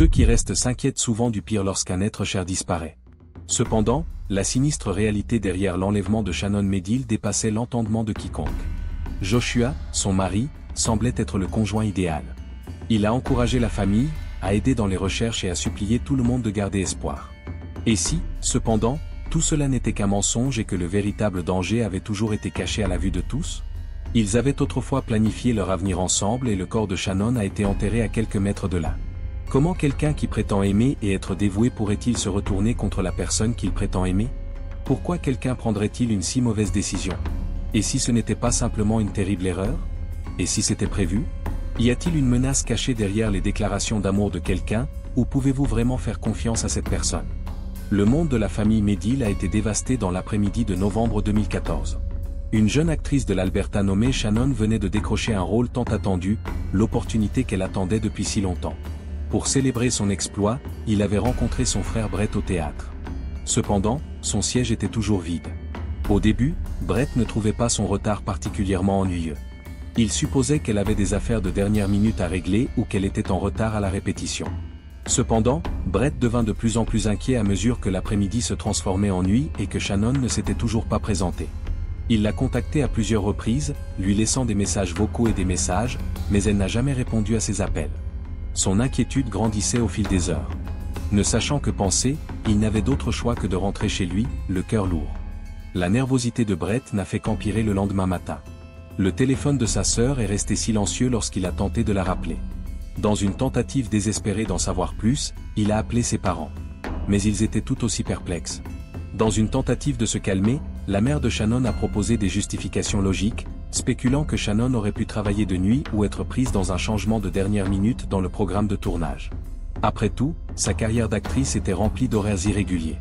Ceux qui restent s'inquiètent souvent du pire lorsqu'un être cher disparaît. Cependant, la sinistre réalité derrière l'enlèvement de Shannon Medill dépassait l'entendement de quiconque. Joshua, son mari, semblait être le conjoint idéal. Il a encouragé la famille, a aidé dans les recherches et a supplié tout le monde de garder espoir. Et si, cependant, tout cela n'était qu'un mensonge et que le véritable danger avait toujours été caché à la vue de tous? Ils avaient autrefois planifié leur avenir ensemble et le corps de Shannon a été enterré à quelques mètres de là. Comment quelqu'un qui prétend aimer et être dévoué pourrait-il se retourner contre la personne qu'il prétend aimer? Pourquoi quelqu'un prendrait-il une si mauvaise décision? Et si ce n'était pas simplement une terrible erreur? Et si c'était prévu? Y a-t-il une menace cachée derrière les déclarations d'amour de quelqu'un, ou pouvez-vous vraiment faire confiance à cette personne? Le monde de la famille Medill a été dévasté dans l'après-midi de novembre 2014. Une jeune actrice de l'Alberta nommée Shannon venait de décrocher un rôle tant attendu, l'opportunité qu'elle attendait depuis si longtemps. Pour célébrer son exploit, il avait rencontré son frère Brett au théâtre. Cependant, son siège était toujours vide. Au début, Brett ne trouvait pas son retard particulièrement ennuyeux. Il supposait qu'elle avait des affaires de dernière minute à régler ou qu'elle était en retard à la répétition. Cependant, Brett devint de plus en plus inquiet à mesure que l'après-midi se transformait en nuit et que Shannon ne s'était toujours pas présentée. Il l'a contactée à plusieurs reprises, lui laissant des messages vocaux et des messages, mais elle n'a jamais répondu à ses appels. Son inquiétude grandissait au fil des heures. Ne sachant que penser, il n'avait d'autre choix que de rentrer chez lui, le cœur lourd. La nervosité de Brett n'a fait qu'empirer le lendemain matin. Le téléphone de sa sœur est resté silencieux lorsqu'il a tenté de la rappeler. Dans une tentative désespérée d'en savoir plus, il a appelé ses parents. Mais ils étaient tout aussi perplexes. Dans une tentative de se calmer, la mère de Shannon a proposé des justifications logiques, spéculant que Shannon aurait pu travailler de nuit ou être prise dans un changement de dernière minute dans le programme de tournage. Après tout, sa carrière d'actrice était remplie d'horaires irréguliers.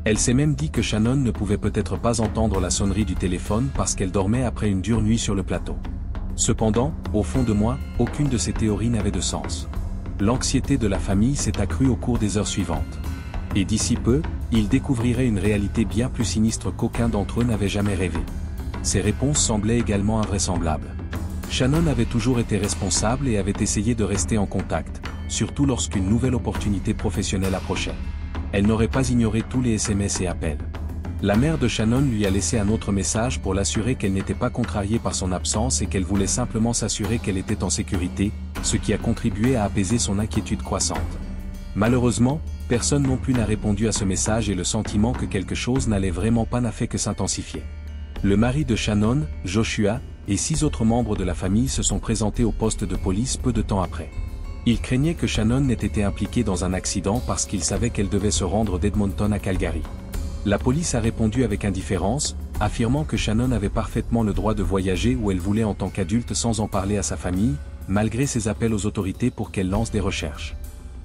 Elle s'est même dit que Shannon ne pouvait peut-être pas entendre la sonnerie du téléphone parce qu'elle dormait après une dure nuit sur le plateau. Cependant, au fond de moi, aucune de ces théories n'avait de sens. L'anxiété de la famille s'est accrue au cours des heures suivantes. Et d'ici peu, ils découvriraient une réalité bien plus sinistre qu'aucun d'entre eux n'avait jamais rêvé. Ces réponses semblaient également invraisemblables. Shannon avait toujours été responsable et avait essayé de rester en contact, surtout lorsqu'une nouvelle opportunité professionnelle approchait. Elle n'aurait pas ignoré tous les SMS et appels. La mère de Shannon lui a laissé un autre message pour l'assurer qu'elle n'était pas contrariée par son absence et qu'elle voulait simplement s'assurer qu'elle était en sécurité, ce qui a contribué à apaiser son inquiétude croissante. Malheureusement, personne non plus n'a répondu à ce message et le sentiment que quelque chose n'allait vraiment pas n'a fait que s'intensifier. Le mari de Shannon, Joshua, et 6 autres membres de la famille se sont présentés au poste de police peu de temps après. Ils craignaient que Shannon n'ait été impliquée dans un accident parce qu'ils savaient qu'elle devait se rendre d'Edmonton à Calgary. La police a répondu avec indifférence, affirmant que Shannon avait parfaitement le droit de voyager où elle voulait en tant qu'adulte sans en parler à sa famille, malgré ses appels aux autorités pour qu'elle lance des recherches.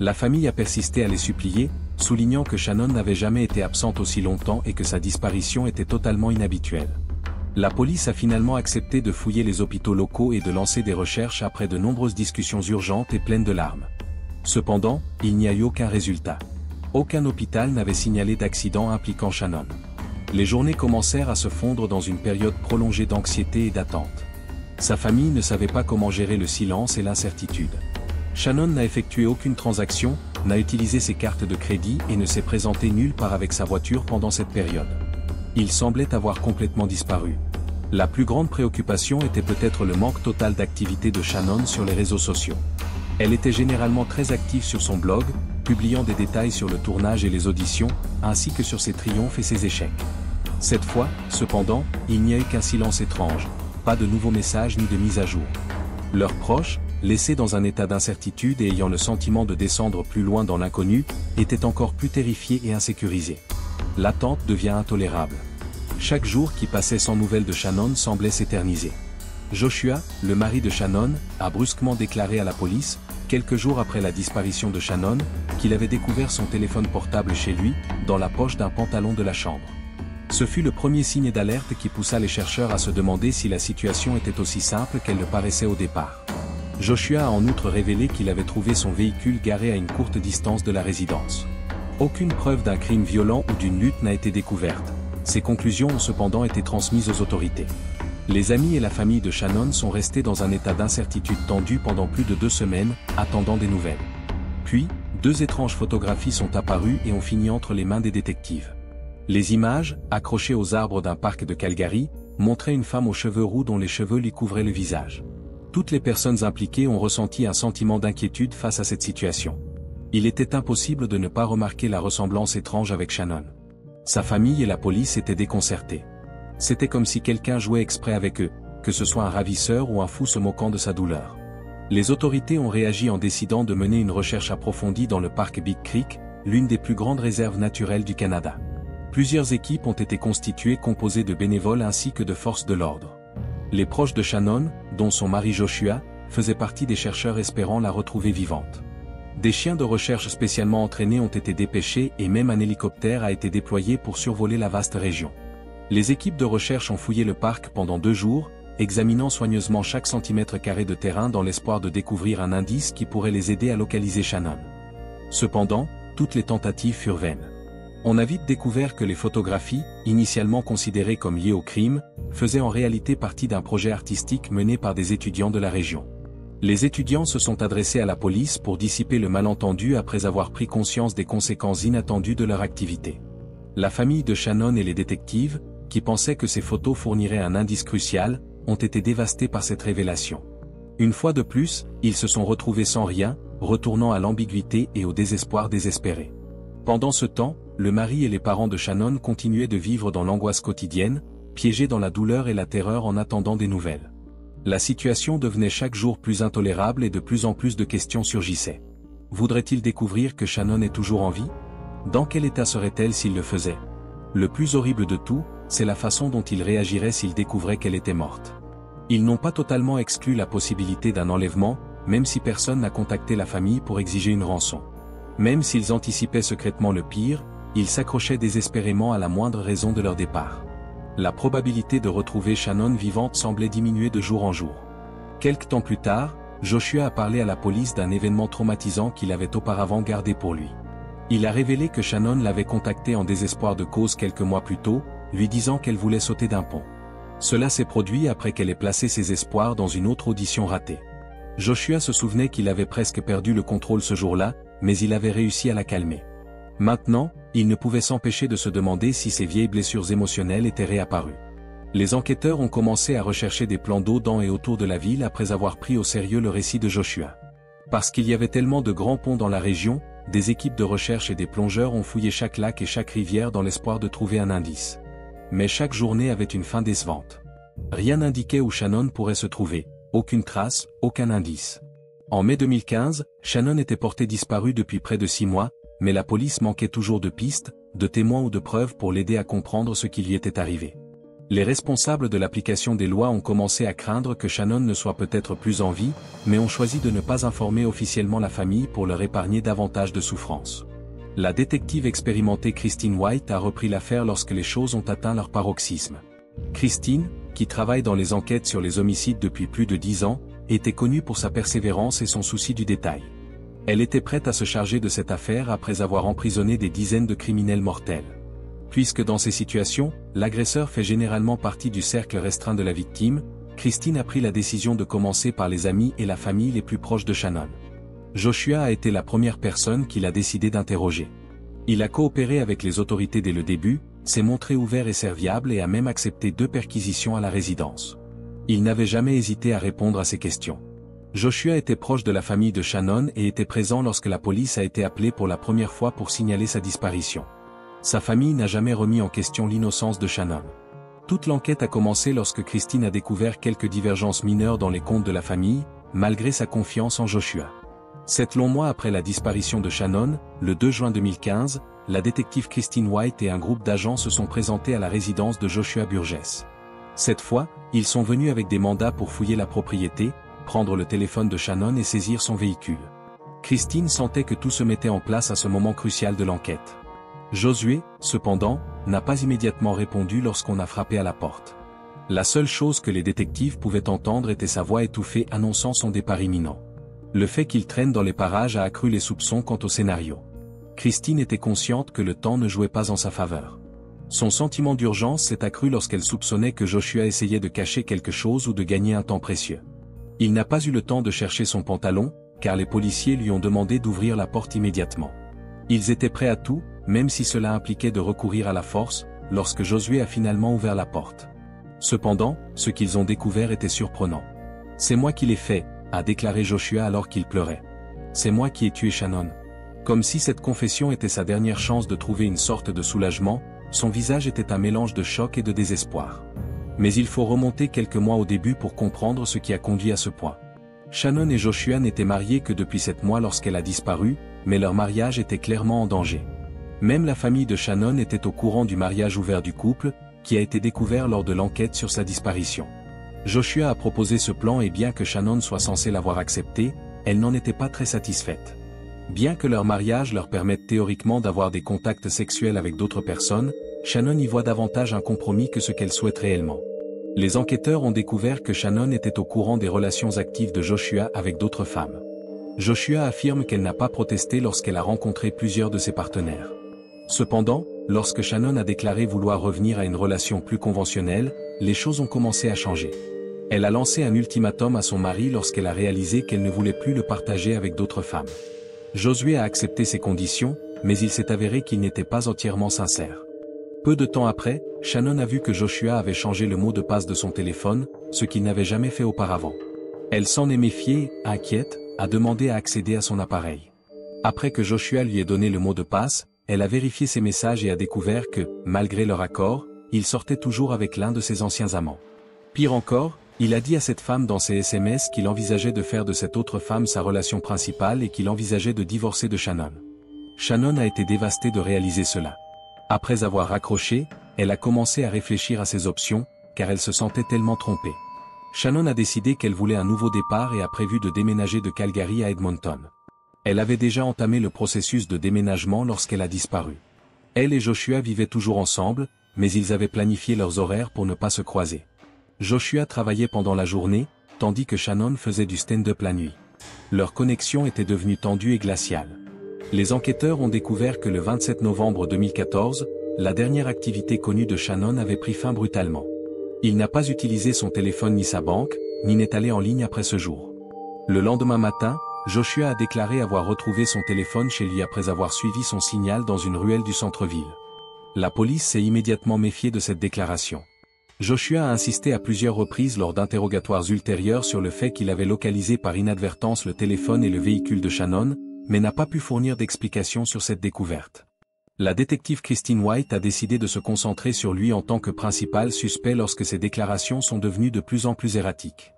La famille a persisté à les supplier, soulignant que Shannon n'avait jamais été absente aussi longtemps et que sa disparition était totalement inhabituelle. La police a finalement accepté de fouiller les hôpitaux locaux et de lancer des recherches après de nombreuses discussions urgentes et pleines de larmes. Cependant, il n'y a eu aucun résultat. Aucun hôpital n'avait signalé d'accident impliquant Shannon. Les journées commencèrent à se fondre dans une période prolongée d'anxiété et d'attente. Sa famille ne savait pas comment gérer le silence et l'incertitude. Shannon n'a effectué aucune transaction, n'a utilisé ses cartes de crédit et ne s'est présenté nulle part avec sa voiture pendant cette période. Il semblait avoir complètement disparu. La plus grande préoccupation était peut-être le manque total d'activité de Shannon sur les réseaux sociaux. Elle était généralement très active sur son blog, publiant des détails sur le tournage et les auditions, ainsi que sur ses triomphes et ses échecs. Cette fois, cependant, il n'y a eu qu'un silence étrange, pas de nouveaux messages ni de mise à jour. Leurs proches, laissés dans un état d'incertitude et ayant le sentiment de descendre plus loin dans l'inconnu, étaient encore plus terrifiés et insécurisés. L'attente devient intolérable. Chaque jour qui passait sans nouvelles de Shannon semblait s'éterniser. Joshua, le mari de Shannon, a brusquement déclaré à la police, quelques jours après la disparition de Shannon, qu'il avait découvert son téléphone portable chez lui, dans la poche d'un pantalon de la chambre. Ce fut le premier signe d'alerte qui poussa les chercheurs à se demander si la situation était aussi simple qu'elle le paraissait au départ. Joshua a en outre révélé qu'il avait trouvé son véhicule garé à une courte distance de la résidence. Aucune preuve d'un crime violent ou d'une lutte n'a été découverte. Ces conclusions ont cependant été transmises aux autorités. Les amis et la famille de Shannon sont restés dans un état d'incertitude tendue pendant plus de 2 semaines, attendant des nouvelles. Puis, 2 étranges photographies sont apparues et ont fini entre les mains des détectives. Les images, accrochées aux arbres d'un parc de Calgary, montraient une femme aux cheveux roux dont les cheveux lui couvraient le visage. Toutes les personnes impliquées ont ressenti un sentiment d'inquiétude face à cette situation. Il était impossible de ne pas remarquer la ressemblance étrange avec Shannon. Sa famille et la police étaient déconcertés. C'était comme si quelqu'un jouait exprès avec eux, que ce soit un ravisseur ou un fou se moquant de sa douleur. Les autorités ont réagi en décidant de mener une recherche approfondie dans le parc Big Creek, l'une des plus grandes réserves naturelles du Canada. Plusieurs équipes ont été constituées composées de bénévoles ainsi que de forces de l'ordre. Les proches de Shannon, dont son mari Joshua, faisaient partie des chercheurs espérant la retrouver vivante. Des chiens de recherche spécialement entraînés ont été dépêchés et même un hélicoptère a été déployé pour survoler la vaste région. Les équipes de recherche ont fouillé le parc pendant 2 jours, examinant soigneusement chaque centimètre carré de terrain dans l'espoir de découvrir un indice qui pourrait les aider à localiser Shannon. Cependant, toutes les tentatives furent vaines. On a vite découvert que les photographies, initialement considérées comme liées au crime, faisaient en réalité partie d'un projet artistique mené par des étudiants de la région. Les étudiants se sont adressés à la police pour dissiper le malentendu après avoir pris conscience des conséquences inattendues de leur activité. La famille de Shannon et les détectives, qui pensaient que ces photos fourniraient un indice crucial, ont été dévastés par cette révélation. Une fois de plus, ils se sont retrouvés sans rien, retournant à l'ambiguïté et au désespoir désespéré. Pendant ce temps, le mari et les parents de Shannon continuaient de vivre dans l'angoisse quotidienne, piégés dans la douleur et la terreur en attendant des nouvelles. La situation devenait chaque jour plus intolérable et de plus en plus de questions surgissaient. Voudrait-il découvrir que Shannon est toujours en vie? Dans quel état serait-elle s'il le faisait? Le plus horrible de tout, c'est la façon dont il réagirait s'il découvrait qu'elle était morte. Ils n'ont pas totalement exclu la possibilité d'un enlèvement, même si personne n'a contacté la famille pour exiger une rançon. Même s'ils anticipaient secrètement le pire, ils s'accrochaient désespérément à la moindre raison de leur départ. La probabilité de retrouver Shannon vivante semblait diminuer de jour en jour. Quelque temps plus tard, Joshua a parlé à la police d'un événement traumatisant qu'il avait auparavant gardé pour lui. Il a révélé que Shannon l'avait contacté en désespoir de cause quelques mois plus tôt, lui disant qu'elle voulait sauter d'un pont. Cela s'est produit après qu'elle ait placé ses espoirs dans une autre audition ratée. Joshua se souvenait qu'il avait presque perdu le contrôle ce jour-là, mais il avait réussi à la calmer. Maintenant, il ne pouvait s'empêcher de se demander si ses vieilles blessures émotionnelles étaient réapparues. Les enquêteurs ont commencé à rechercher des plans d'eau dans et autour de la ville après avoir pris au sérieux le récit de Joshua. Parce qu'il y avait tellement de grands ponts dans la région, des équipes de recherche et des plongeurs ont fouillé chaque lac et chaque rivière dans l'espoir de trouver un indice. Mais chaque journée avait une fin décevante. Rien n'indiquait où Shannon pourrait se trouver, aucune trace, aucun indice. En mai 2015, Shannon était portée disparue depuis près de 6 mois, mais la police manquait toujours de pistes, de témoins ou de preuves pour l'aider à comprendre ce qui lui était arrivé. Les responsables de l'application des lois ont commencé à craindre que Shannon ne soit peut-être plus en vie, mais ont choisi de ne pas informer officiellement la famille pour leur épargner davantage de souffrance. La détective expérimentée Christine White a repris l'affaire lorsque les choses ont atteint leur paroxysme. Christine, qui travaille dans les enquêtes sur les homicides depuis plus de 10 ans, était connue pour sa persévérance et son souci du détail. Elle était prête à se charger de cette affaire après avoir emprisonné des dizaines de criminels mortels. Puisque dans ces situations, l'agresseur fait généralement partie du cercle restreint de la victime, Christine a pris la décision de commencer par les amis et la famille les plus proches de Shannon. Joshua a été la première personne qu'il a décidé d'interroger. Il a coopéré avec les autorités dès le début, s'est montré ouvert et serviable et a même accepté 2 perquisitions à la résidence. Il n'avait jamais hésité à répondre à ces questions. Joshua était proche de la famille de Shannon et était présent lorsque la police a été appelée pour la première fois pour signaler sa disparition. Sa famille n'a jamais remis en question l'innocence de Shannon. Toute l'enquête a commencé lorsque Christine a découvert quelques divergences mineures dans les comptes de la famille, malgré sa confiance en Joshua. 7 longs mois après la disparition de Shannon, le 2 juin 2015, la détective Christine White et un groupe d'agents se sont présentés à la résidence de Joshua Burgess. Cette fois, ils sont venus avec des mandats pour fouiller la propriété, prendre le téléphone de Shannon et saisir son véhicule. Christine sentait que tout se mettait en place à ce moment crucial de l'enquête. Josué, cependant, n'a pas immédiatement répondu lorsqu'on a frappé à la porte. La seule chose que les détectives pouvaient entendre était sa voix étouffée annonçant son départ imminent. Le fait qu'il traîne dans les parages a accru les soupçons quant au scénario. Christine était consciente que le temps ne jouait pas en sa faveur. Son sentiment d'urgence s'est accru lorsqu'elle soupçonnait que Joshua essayait de cacher quelque chose ou de gagner un temps précieux. Il n'a pas eu le temps de chercher son pantalon, car les policiers lui ont demandé d'ouvrir la porte immédiatement. Ils étaient prêts à tout, même si cela impliquait de recourir à la force, lorsque Josué a finalement ouvert la porte. Cependant, ce qu'ils ont découvert était surprenant. « C'est moi qui l'ai fait », a déclaré Joshua alors qu'il pleurait. « C'est moi qui ai tué Shannon. » Comme si cette confession était sa dernière chance de trouver une sorte de soulagement, son visage était un mélange de choc et de désespoir. Mais il faut remonter quelques mois au début pour comprendre ce qui a conduit à ce point. Shannon et Joshua n'étaient mariés que depuis 7 mois lorsqu'elle a disparu, mais leur mariage était clairement en danger. Même la famille de Shannon était au courant du mariage ouvert du couple, qui a été découvert lors de l'enquête sur sa disparition. Joshua a proposé ce plan et bien que Shannon soit censée l'avoir accepté, elle n'en était pas très satisfaite. Bien que leur mariage leur permette théoriquement d'avoir des contacts sexuels avec d'autres personnes, Shannon y voit davantage un compromis que ce qu'elle souhaite réellement. Les enquêteurs ont découvert que Shannon était au courant des relations actives de Joshua avec d'autres femmes. Joshua affirme qu'elle n'a pas protesté lorsqu'elle a rencontré plusieurs de ses partenaires. Cependant, lorsque Shannon a déclaré vouloir revenir à une relation plus conventionnelle, les choses ont commencé à changer. Elle a lancé un ultimatum à son mari lorsqu'elle a réalisé qu'elle ne voulait plus le partager avec d'autres femmes. Josué a accepté ces conditions, mais il s'est avéré qu'il n'était pas entièrement sincère. Peu de temps après, Shannon a vu que Joshua avait changé le mot de passe de son téléphone, ce qu'il n'avait jamais fait auparavant. Elle s'en est méfiée, inquiète, a demandé à accéder à son appareil. Après que Joshua lui ait donné le mot de passe, elle a vérifié ses messages et a découvert que, malgré leur accord, il sortait toujours avec l'un de ses anciens amants. Pire encore, il a dit à cette femme dans ses SMS qu'il envisageait de faire de cette autre femme sa relation principale et qu'il envisageait de divorcer de Shannon. Shannon a été dévastée de réaliser cela. Après avoir raccroché, elle a commencé à réfléchir à ses options, car elle se sentait tellement trompée. Shannon a décidé qu'elle voulait un nouveau départ et a prévu de déménager de Calgary à Edmonton. Elle avait déjà entamé le processus de déménagement lorsqu'elle a disparu. Elle et Joshua vivaient toujours ensemble, mais ils avaient planifié leurs horaires pour ne pas se croiser. Joshua travaillait pendant la journée, tandis que Shannon faisait du stand-up la nuit. Leur connexion était devenue tendue et glaciale. Les enquêteurs ont découvert que le 27 novembre 2014, la dernière activité connue de Shannon avait pris fin brutalement. Il n'a pas utilisé son téléphone ni sa banque, ni n'est allé en ligne après ce jour. Le lendemain matin, Joshua a déclaré avoir retrouvé son téléphone chez lui après avoir suivi son signal dans une ruelle du centre-ville. La police s'est immédiatement méfiée de cette déclaration. Joshua a insisté à plusieurs reprises lors d'interrogatoires ultérieurs sur le fait qu'il avait localisé par inadvertance le téléphone et le véhicule de Shannon, mais n'a pas pu fournir d'explications sur cette découverte. La détective Christine White a décidé de se concentrer sur lui en tant que principal suspect lorsque ses déclarations sont devenues de plus en plus erratiques.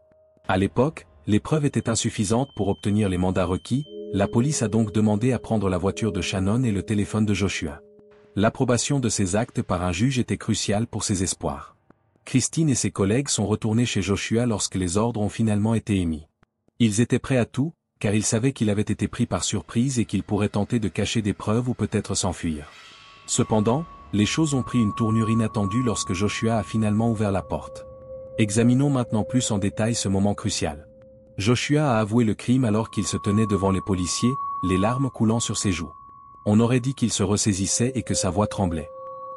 À l'époque, les preuves étaient insuffisantes pour obtenir les mandats requis, la police a donc demandé à prendre la voiture de Shannon et le téléphone de Joshua. L'approbation de ces actes par un juge était cruciale pour ses espoirs. Christine et ses collègues sont retournés chez Joshua lorsque les ordres ont finalement été émis. Ils étaient prêts à tout, car ils savaient qu'il avait été pris par surprise et qu'il pourrait tenter de cacher des preuves ou peut-être s'enfuir. Cependant, les choses ont pris une tournure inattendue lorsque Joshua a finalement ouvert la porte. Examinons maintenant plus en détail ce moment crucial. Joshua a avoué le crime alors qu'il se tenait devant les policiers, les larmes coulant sur ses joues. On aurait dit qu'il se ressaisissait et que sa voix tremblait.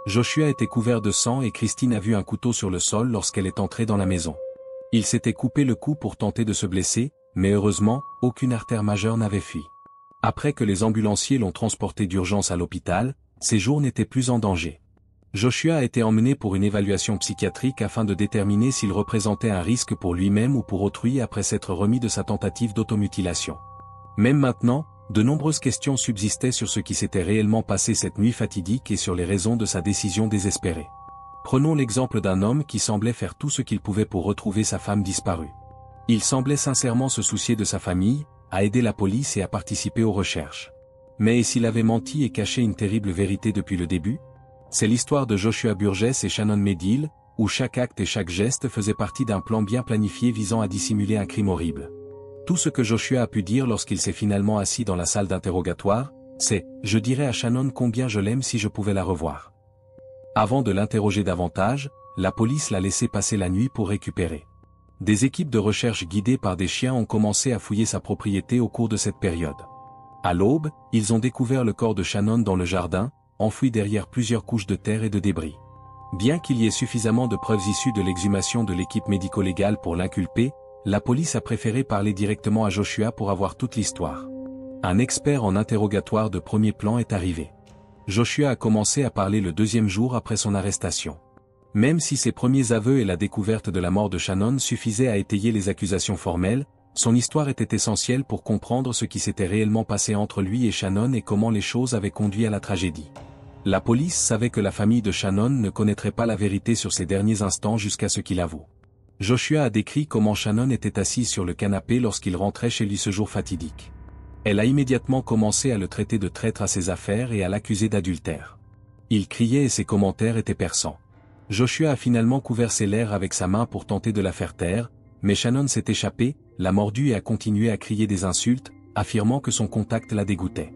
Joshua était couvert de sang et Christine a vu un couteau sur le sol lorsqu'elle est entrée dans la maison. Il s'était coupé le cou pour tenter de se blesser, mais heureusement, aucune artère majeure n'avait fui. Après que les ambulanciers l'ont transporté d'urgence à l'hôpital, ses jours n'étaient plus en danger. Joshua a été emmené pour une évaluation psychiatrique afin de déterminer s'il représentait un risque pour lui-même ou pour autrui après s'être remis de sa tentative d'automutilation. Même maintenant, de nombreuses questions subsistaient sur ce qui s'était réellement passé cette nuit fatidique et sur les raisons de sa décision désespérée. Prenons l'exemple d'un homme qui semblait faire tout ce qu'il pouvait pour retrouver sa femme disparue. Il semblait sincèrement se soucier de sa famille, à aider la police et à participer aux recherches. Mais s'il avait menti et caché une terrible vérité depuis le début? C'est l'histoire de Joshua Burgess et Shannon Medill, où chaque acte et chaque geste faisait partie d'un plan bien planifié visant à dissimuler un crime horrible. Tout ce que Joshua a pu dire lorsqu'il s'est finalement assis dans la salle d'interrogatoire, c'est « Je dirais à Shannon combien je l'aime si je pouvais la revoir ». Avant de l'interroger davantage, la police l'a laissé passer la nuit pour récupérer. Des équipes de recherche guidées par des chiens ont commencé à fouiller sa propriété au cours de cette période. À l'aube, ils ont découvert le corps de Shannon dans le jardin, enfoui derrière plusieurs couches de terre et de débris. Bien qu'il y ait suffisamment de preuves issues de l'exhumation de l'équipe médico-légale pour l'inculper, la police a préféré parler directement à Joshua pour avoir toute l'histoire. Un expert en interrogatoire de premier plan est arrivé. Joshua a commencé à parler le deuxième jour après son arrestation. Même si ses premiers aveux et la découverte de la mort de Shannon suffisaient à étayer les accusations formelles, son histoire était essentielle pour comprendre ce qui s'était réellement passé entre lui et Shannon et comment les choses avaient conduit à la tragédie. La police savait que la famille de Shannon ne connaîtrait pas la vérité sur ses derniers instants jusqu'à ce qu'il avoue. Joshua a décrit comment Shannon était assise sur le canapé lorsqu'il rentrait chez lui ce jour fatidique. Elle a immédiatement commencé à le traiter de traître à ses affaires et à l'accuser d'adultère. Il criait et ses commentaires étaient perçants. Joshua a finalement couvert ses lèvres avec sa main pour tenter de la faire taire, mais Shannon s'est échappée, l'a mordue et a continué à crier des insultes, affirmant que son contact la dégoûtait.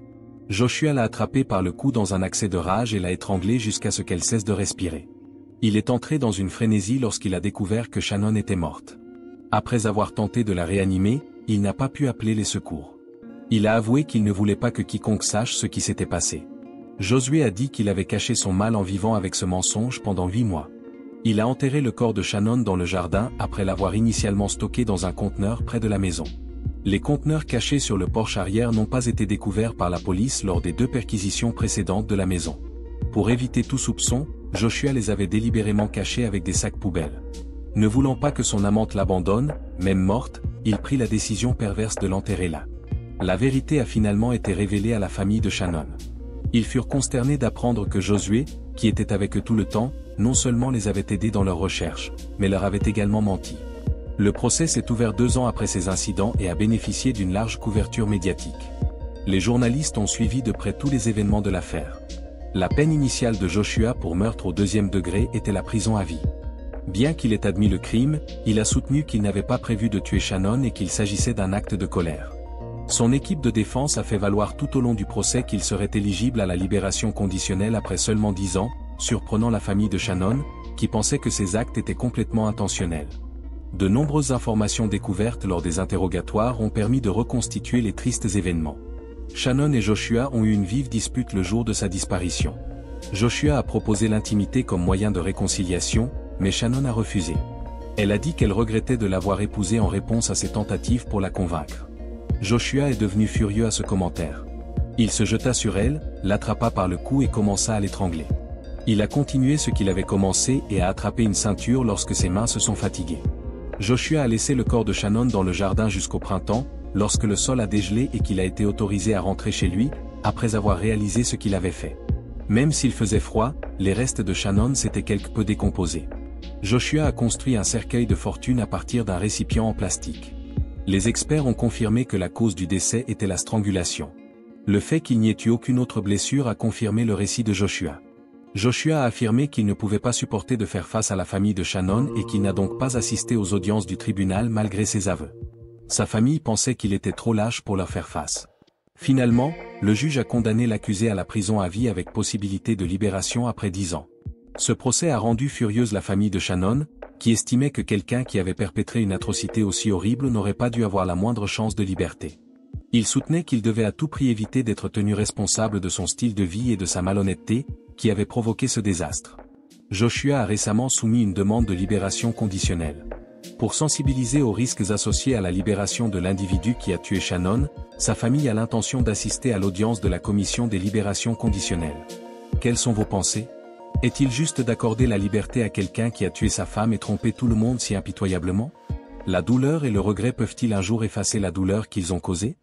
Joshua l'a attrapée par le cou dans un accès de rage et l'a étranglée jusqu'à ce qu'elle cesse de respirer. Il est entré dans une frénésie lorsqu'il a découvert que Shannon était morte. Après avoir tenté de la réanimer, il n'a pas pu appeler les secours. Il a avoué qu'il ne voulait pas que quiconque sache ce qui s'était passé. Josué a dit qu'il avait caché son mal en vivant avec ce mensonge pendant 8 mois. Il a enterré le corps de Shannon dans le jardin après l'avoir initialement stocké dans un conteneur près de la maison. Les conteneurs cachés sur le porche arrière n'ont pas été découverts par la police lors des 2 perquisitions précédentes de la maison. Pour éviter tout soupçon, Joshua les avait délibérément cachés avec des sacs poubelles. Ne voulant pas que son amante l'abandonne, même morte, il prit la décision perverse de l'enterrer là. La vérité a finalement été révélée à la famille de Shannon. Ils furent consternés d'apprendre que Josué, qui était avec eux tout le temps, non seulement les avait aidés dans leurs recherches, mais leur avait également menti. Le procès s'est ouvert 2 ans après ces incidents et a bénéficié d'une large couverture médiatique. Les journalistes ont suivi de près tous les événements de l'affaire. La peine initiale de Joshua pour meurtre au 2e degré était la prison à vie. Bien qu'il ait admis le crime, il a soutenu qu'il n'avait pas prévu de tuer Shannon et qu'il s'agissait d'un acte de colère. Son équipe de défense a fait valoir tout au long du procès qu'il serait éligible à la libération conditionnelle après seulement 10 ans, surprenant la famille de Shannon, qui pensait que ses actes étaient complètement intentionnels. De nombreuses informations découvertes lors des interrogatoires ont permis de reconstituer les tristes événements. Shannon et Joshua ont eu une vive dispute le jour de sa disparition. Joshua a proposé l'intimité comme moyen de réconciliation, mais Shannon a refusé. Elle a dit qu'elle regrettait de l'avoir épousé en réponse à ses tentatives pour la convaincre. Joshua est devenu furieux à ce commentaire. Il se jeta sur elle, l'attrapa par le cou et commença à l'étrangler. Il a continué ce qu'il avait commencé et a attrapé une ceinture lorsque ses mains se sont fatiguées. Joshua a laissé le corps de Shannon dans le jardin jusqu'au printemps, lorsque le sol a dégelé et qu'il a été autorisé à rentrer chez lui, après avoir réalisé ce qu'il avait fait. Même s'il faisait froid, les restes de Shannon s'étaient quelque peu décomposés. Joshua a construit un cercueil de fortune à partir d'un récipient en plastique. Les experts ont confirmé que la cause du décès était la strangulation. Le fait qu'il n'y ait eu aucune autre blessure a confirmé le récit de Joshua. Joshua a affirmé qu'il ne pouvait pas supporter de faire face à la famille de Shannon et qu'il n'a donc pas assisté aux audiences du tribunal malgré ses aveux. Sa famille pensait qu'il était trop lâche pour leur faire face. Finalement, le juge a condamné l'accusé à la prison à vie avec possibilité de libération après 10 ans. Ce procès a rendu furieuse la famille de Shannon, qui estimait que quelqu'un qui avait perpétré une atrocité aussi horrible n'aurait pas dû avoir la moindre chance de liberté. Il soutenait qu'il devait à tout prix éviter d'être tenu responsable de son style de vie et de sa malhonnêteté, qui avait provoqué ce désastre. Joshua a récemment soumis une demande de libération conditionnelle. Pour sensibiliser aux risques associés à la libération de l'individu qui a tué Shannon, sa famille a l'intention d'assister à l'audience de la commission des libérations conditionnelles. Quelles sont vos pensées ? Est-il juste d'accorder la liberté à quelqu'un qui a tué sa femme et trompé tout le monde si impitoyablement ? La douleur et le regret peuvent-ils un jour effacer la douleur qu'ils ont causée ?